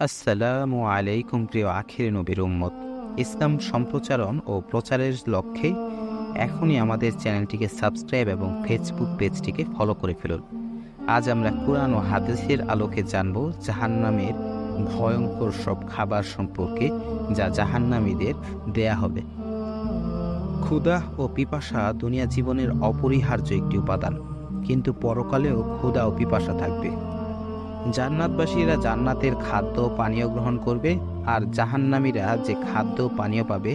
আসসালামু আলাইকুম প্রিয় আখির নবীর উম্মত। ইসলাম সম্প্রচারণ ও প্রচারের লক্ষ্যে এখনই আমাদের চ্যানেলটিকে সাবস্ক্রাইব এবং ফেসবুক পেজটিকে ফলো করে ফেলুন। আজ আমরা কুরআন ও হাদিসের আলোকে জানব জাহান্নামের ভয়ঙ্কর সব খাবার সম্পর্কে, যা জাহান্নামীদের দেয়া হবে। ক্ষুধা ও পিপাসা দুনিয়া জীবনের অপরিহার্য একটি উপাদান, কিন্তু পরকালেও ক্ষুধা ও পিপাসা থাকবে। জান্নাতবাসীরা জান্নাতের খাদ্য পানীয় গ্রহণ করবে, আর জাহান্নামীরা যে খাদ্য পানীয় পাবে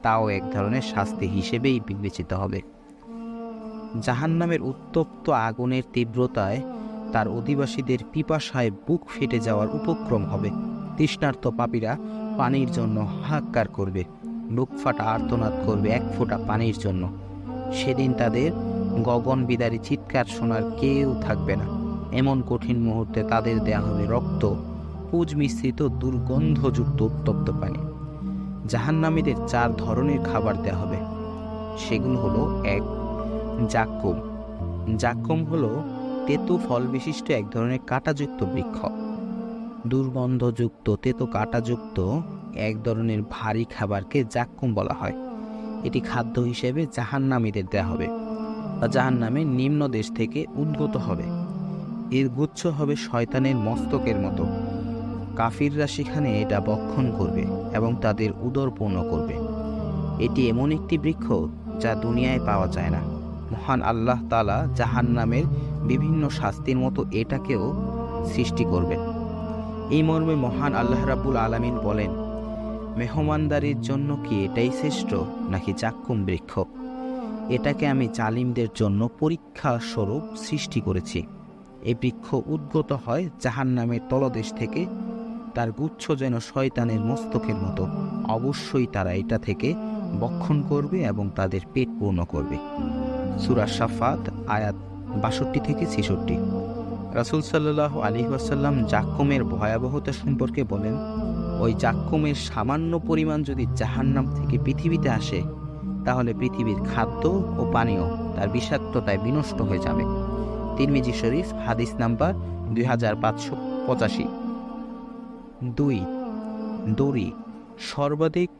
তাও এক ধরনের শাস্তি হিসেবেই বিবেচিত হবে। জাহান্নামের উত্তপ্ত আগুনের তীব্রতায় তার অধিবাসীদের পিপাসায় বুক ফেটে যাওয়ার উপক্রম হবে। তৃষ্ণার্ত পাপীরা পানির জন্য হাহাকার করবে, বুক ফাটা আর্তনাদ করবে এক ফোঁটা পানির জন্য। সেদিন তাদের গগন বিদারী চিৎকার শোনার কেউ থাকবে না। এমন কঠিন মুহূর্তে তাদের দেয়া হবে রক্ত, পুজ মিশ্রিত দুর্গন্ধযুক্ত উত্তপ্ত পানি। জাহান্নামীদের 4 ধরনের খাবার দেয়া হবে। সেগুলো হলো: 1. জাক্কুম। জাক্কুম হলো তেতো ফল বিশিষ্ট এক ধরনের কাঁটাযুক্ত বৃক্ষ। দুর্গন্ধযুক্ত তেতো কাঁটাযুক্ত এক ধরনের ভারী খাবারকে জাক্কুম বলা হয়। এটি খাদ্য হিসেবে জাহান্নামীদের দেয়া হবে, বা জাহান্নামের নিম্ন দেশ থেকে উদ্গত হবে। এর গুচ্ছ হবে শয়তানের মস্তকের মতো। কাফিররা সেখানে এটা ভক্ষণ করবে এবং তাদের উদর পূর্ণ করবে। এটি এমন একটি বৃক্ষ যা দুনিয়ায় পাওয়া যায় না। মহান আল্লাহ তাআলা জাহান্নামের বিভিন্ন শাস্তির মতো এটাকেও সৃষ্টি করবেন। এই মর্মে মহান আল্লাহ রাব্বুল আলামিন বলেন, মেহমানদারির জন্য কি এটাই শ্রেষ্ঠ, নাকি জাক্কুম বৃক্ষ? এটাকে আমি জালিমদের জন্য পরীক্ষা স্বরূপ সৃষ্টি করেছি। এই বৃক্ষ উদ্গত হয় জাহান্নামের তলদেশ থেকে। তার গুচ্ছ যেন শয়তানের মস্তকের মতো। অবশ্যই তারা এটা থেকে ভক্ষণ করবে এবং তাদের পেট পূর্ণ করবে। সূরা সাফাত আয়াত 62 থেকে 66। রাসূল সাল্লাল্লাহু আলাইহি ওয়াসাল্লাম জাক্কুমের ভয়াবহতা সম্পর্কে বলেন, ওই জাক্কুমের সামান্য পরিমাণ যদি জাহান্নাম থেকে পৃথিবীতে আসে, তাহলে পৃথিবীর খাদ্য ও পানীয় তার বিষাক্ততায় বিনষ্ট হয়ে যাবে। তিরমিজি শরীফ হাদিস নাম্বার 2585। 2. দড়ি। সর্বাধিক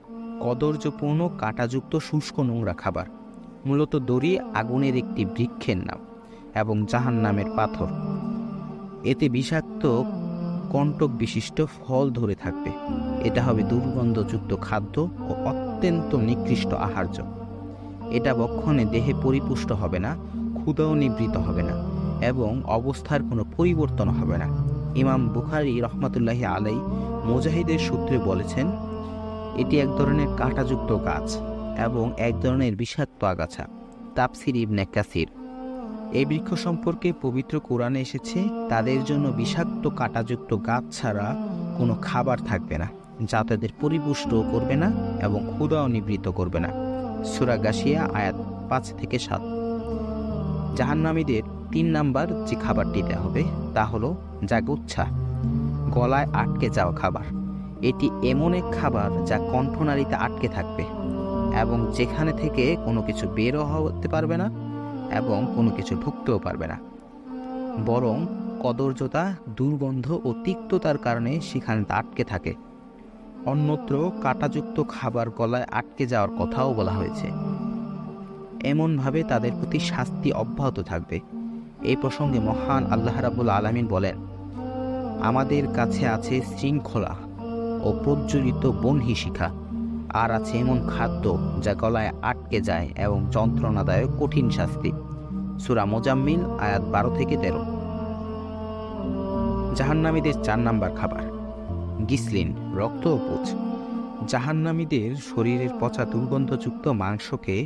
কদর্যপূর্ণ কাঁটাযুক্ত শুষ্ক নোংরা খাবার। মূলত দড়ি আগুনের একটি বৃক্ষের নাম এবং জাহান্নামের পাথর। এতে বিষাক্ত কণ্টক বিশিষ্ট ফল ধরে থাকবে। এটা হবে দুর্গন্ধযুক্ত খাদ্য ও অত্যন্ত নিকৃষ্ট আহার্য। এটা ভক্ষণে দেহে পরিপুষ্ট হবে না, ক্ষুধাও নিবৃত হবে না এবং অবস্থার কোনো পরিবর্তন হবে না। ইমাম বুখারী রহমাতুল্লাহি আলাই মুজাহিদের সূত্রে বলেছেন, এটি এক ধরনের কাঁটাযুক্ত গাছ এবং এক ধরনের বিষাক্ত আগাছা। তাফসির ইবনে কাসির। এই বৃক্ষ সম্পর্কে পবিত্র কোরআনে এসেছে, তাদের জন্য বিষাক্ত কাঁটাযুক্ত গাছ ছাড়া কোনো খাবার থাকবে না, যা তাদের পরিপুষ্ট করবে না এবং ক্ষুধাও নিবৃত করবে না। সূরা গাশিয়া আয়াত 5 থেকে 7। জাহান্নামীদের 3 নাম্বার যে খাবারটি দেওয়া হবে তা হলো জাগুচ্ছা, গলায় আটকে যাওয়া খাবার। এটি এমন এক খাবার যা কণ্ঠনালীতে আটকে থাকবে এবং যেখানে থেকে কোনো কিছু বেরও হতে পারবে না এবং কোনো কিছু ঢুকতেও পারবে না, বরং কদর্যতা, দুর্গন্ধ ও তিক্ততার কারণে সেখানে আটকে থাকে। অন্যত্র কাঁটাযুক্ত খাবার গলায় আটকে যাওয়ার কথাও বলা হয়েছে। এমনভাবে তাদের প্রতি শাস্তি অব্যাহত থাকবে। এই প্রসঙ্গে মহান আল্লাহ রাব্বুল আলামিন বলেন, আমাদের কাছে আছে শৃঙ্খলা ও প্রজ্বলিত বহ্নি শিখা, আর আছে এমন খাদ্য যা গলায় আটকে যায় এবং যন্ত্রণাদায়ক কঠিন শাস্তি। সূরা মুজাম্মিল আয়াত 12 থেকে 13। জাহান্নামীদের 4 নাম্বার খাবার গিসলিন, রক্ত ও পুজ। জাহান্নামীদের শরীরের পচা দুর্গন্ধযুক্ত মাংসকে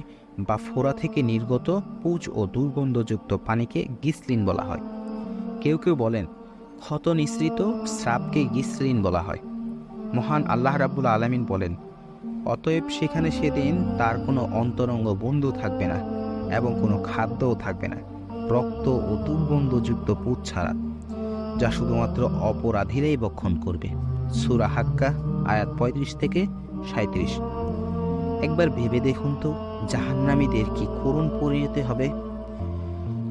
বা ফোড়া থেকে নির্গত পুজ ও দুর্গন্ধযুক্ত পানিকে গিসলিন বলা হয়। কেউ কেউ বলেন, ক্ষত নিঃসৃত স্রাবকে গিসলিন বলা হয়। মহান আল্লাহ রাব্বুল আলামিন বলেন, অতএব সেখানে সেদিন তার কোনো অন্তরঙ্গ বন্ধু থাকবে না এবং কোনো খাদ্যও থাকবে না, রক্ত ও দুর্গন্ধযুক্ত পুজ ছাড়া, যা শুধুমাত্র অপরাধীরাই ভক্ষণ করবে। সূরা হাক্কা আয়াত 35 থেকে 37। একবার ভেবে দেখুন তো, জাহান্নামীদের কি করুণ পরিণতি হবে।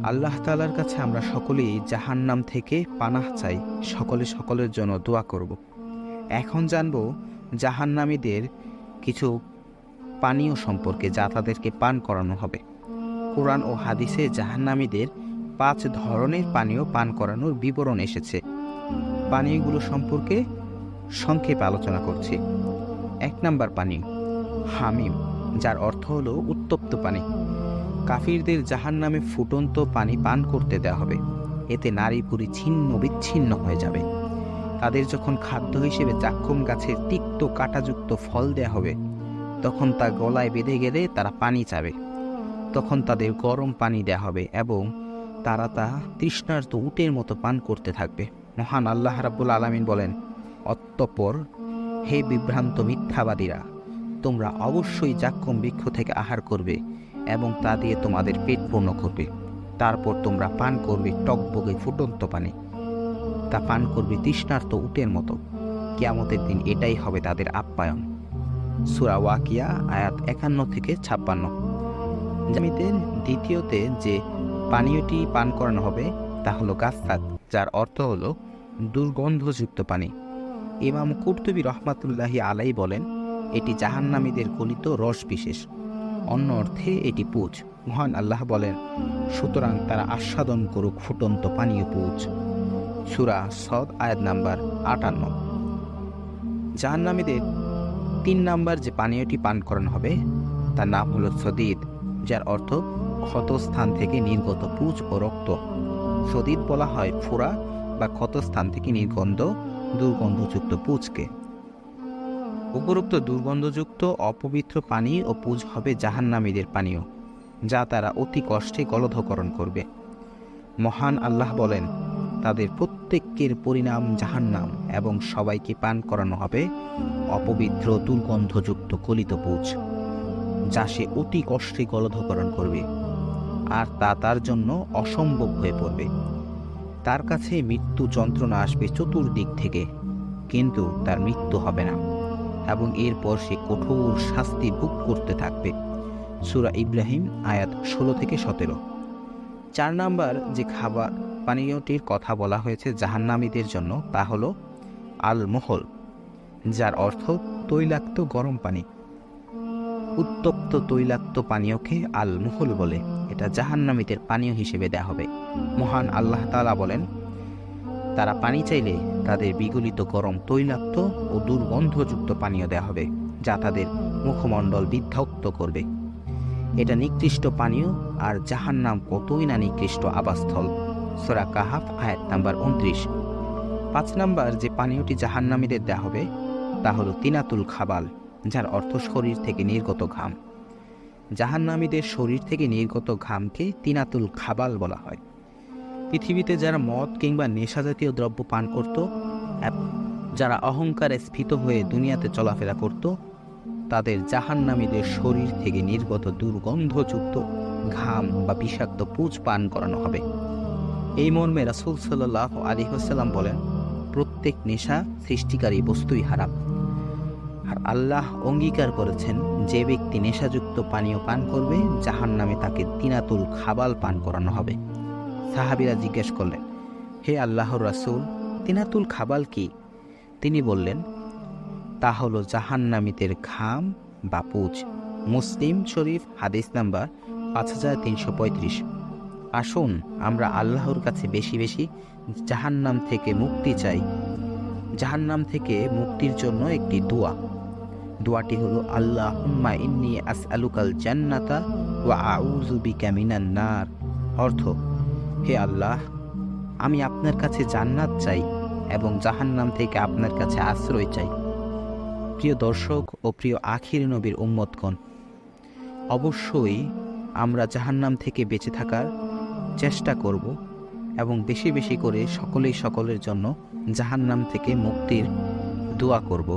আল্লাহ তাআলার কাছে আমরা সকলেই জাহান্নাম থেকে পানাহ চাই। সকলে সকলের জন্য দোয়া করব। এখন জানব জাহান্নামীদের কিছু পানীয় সম্পর্কে, যা তাদেরকে পান করানো হবে। কোরআন ও হাদিসে জাহান্নামীদের 5 ধরনের পানীয় পান করানোর বিবরণ এসেছে। পানীয়গুলো সম্পর্কে সংক্ষেপে আলোচনা করছি। 1 নাম্বার পানীয় হামিম, যার অর্থ হলো উত্তপ্ত পানি। কাফিরদের জাহান্নামে ফুটন্ত পানি পান করতে দেওয়া হবে। এতে নারী পুরী ছিন্ন বিচ্ছিন্ন হয়ে যাবে। তাদের যখন খাদ্য হিসেবে জাক্কুম গাছের তিক্ত কাঁটাযুক্ত ফল দেয়া হবে, তখন তা গলায় বেঁধে গেলে তারা পানি চাবে। তখন তাদের গরম পানি দেয়া হবে এবং তারা তা তৃষ্ণার্ত উটের মতো পান করতে থাকবে। মহান আল্লাহ রাব্বুল আলামিন বলেন, অতঃপর হে বিভ্রান্ত মিথ্যাবাদীরা, তোমরা অবশ্যই জাক্কুম বৃক্ষ থেকে আহার করবে এবং তা দিয়ে তোমাদের পেট পূর্ণ করবে। তারপর তোমরা পান করবে টকবগে ফুটন্ত পানি। তা পান করবে তৃষ্ণার্ত উটের মতো। কিয়ামতের দিন এটাই হবে তাদের আপ্যায়ন। সূরা ওয়াকিয়া আয়াত 51 থেকে 56। জামিতের দ্বিতীয়তে যে পানীয়টি পান করানো হবে তা হলো গাসসাক, যার অর্থ হলো দুর্গন্ধযুক্ত পানি। ইমাম কুরতুবী রহমাতুল্লাহি আলাই বলেন, এটি জাহান্নামীদের গলিত রস বিশেষ। অন্য অর্থে এটি পুজ। মহান আল্লাহ বলেন, সুতরাং তারা আস্বাদন করুক ফুটন্ত পানীয় পুজ। সূরা সদ আয়াত নাম্বার 58। জাহান্নামীদের 3 নাম্বার যে পানীয়টি পান করানো হবে তার নাম হলো সদীদ, যার অর্থ ক্ষতস্থান থেকে নির্গত পুজ ও রক্ত। সদীদ বলা হয় ফোড়া বা ক্ষতস্থান থেকে দুর্গন্ধযুক্ত পুজকে। উপরোক্ত দুর্গন্ধযুক্ত অপবিত্র পানি ও পুজ হবে জাহান্নামীদের পানীয়, যা তারা অতি কষ্টে গলধকরণ করবে। মহান আল্লাহ বলেন, তাদের প্রত্যেকের পরিণাম জাহান্নাম এবং সবাইকে পান করানো হবে অপবিত্র দুর্গন্ধযুক্ত গলিত পুজ, যা সে অতি কষ্টে গলধকরণ করবে, আর তা তার জন্য অসম্ভব হয়ে পড়বে। তার কাছে মৃত্যু যন্ত্রণা আসবে চতুর্দিক থেকে, কিন্তু তার মৃত্যু হবে না এবং এরপর সে কঠোর শাস্তি ভোগ করতে থাকবে। সূরা ইব্রাহিম আয়াত 16 থেকে 17। 4 নাম্বার যে খাবার পানীয়টির কথা বলা হয়েছে জাহান্নামীদের জন্য তা হলো আল মুহল, যার অর্থ তৈলাক্ত গরম পানি। উত্তপ্ত তৈলাক্ত পানীয়কে আল মুহল বলে। এটা জাহান্নামীদের পানীয় হিসেবে দেয়া হবে। মহান আল্লাহ তাআলা বলেন, তারা পানি চাইলে তাদের বিগলিত গরম তৈলাক্ত ও দুর্গন্ধযুক্ত পানীয় দেয়া হবে, যা তাদের মুখমণ্ডল বিদ্ধক্ত করবে। এটা নিকৃষ্ট পানীয়, আর জাহান্নাম কতই না নিকৃষ্ট আবাসস্থল। সূরা কাহাফ আয়াত নাম্বার 29। 5 নাম্বার যে পানীয়টি জাহান্নামীদের দেয়া হবে তা হলো তিনাতুল খাবাল, যার অর্থ শরীর থেকে নির্গত ঘাম। জাহান্নামীদের শরীর থেকে নির্গত ঘামকে তিনাতুল খাবাল বলা হয়। পৃথিবীতে যারা মদ কিংবা নেশাজাতীয় দ্রব্য পান করত, যারা অহংকারে স্ফীত হয়ে দুনিয়াতে চলাফেরা করত, তাদের জাহান্নামীদের শরীর থেকে নির্গত দুর্গন্ধযুক্ত ঘাম বা বিষাক্ত পুজ পান করানো হবে। এই মর্মে রাসূল সাল্লাল্লাহু আলাইহি ওয়াসাল্লাম বলেন, প্রত্যেক নেশা সৃষ্টিকারী বস্তুই হারাম, আর আল্লাহ অঙ্গীকার করেছেন যে ব্যক্তি নেশাযুক্ত পানীয় পান করবে জাহান্নামে তাকে তিনাতুল খাবাল পান করানো হবে। সাহাবীরা জিজ্ঞেস করলেন, হে আল্লাহর রাসূল, তিনাতুল খাবাল কি? তিনি বললেন, তা হলো জাহান্নামীদের ঘাম বা পুজ। মুসলিম শরীফ হাদিস নাম্বার 5335। আসুন আমরা আল্লাহর কাছে বেশি বেশি জাহান্নাম থেকে মুক্তি চাই। জাহান্নাম থেকে মুক্তির জন্য একটি দোয়াটি হলো, আল্লাহুম্মা ইন্নী আসআলুকাল জান্নাতা ওয়া আউযু বিকা মিনান নার। অর্থ, হে আল্লাহ, আমি আপনার কাছে জান্নাত চাই এবং জাহান্নাম থেকে আপনার কাছে আশ্রয় চাই। প্রিয় দর্শক ও প্রিয় আখির নবীর উম্মতগণ, অবশ্যই আমরা জাহান্নাম থেকে বেঁচে থাকার চেষ্টা করব এবং বেশি বেশি করে সকলের জন্য জাহান্নাম থেকে মুক্তির দোয়া করব।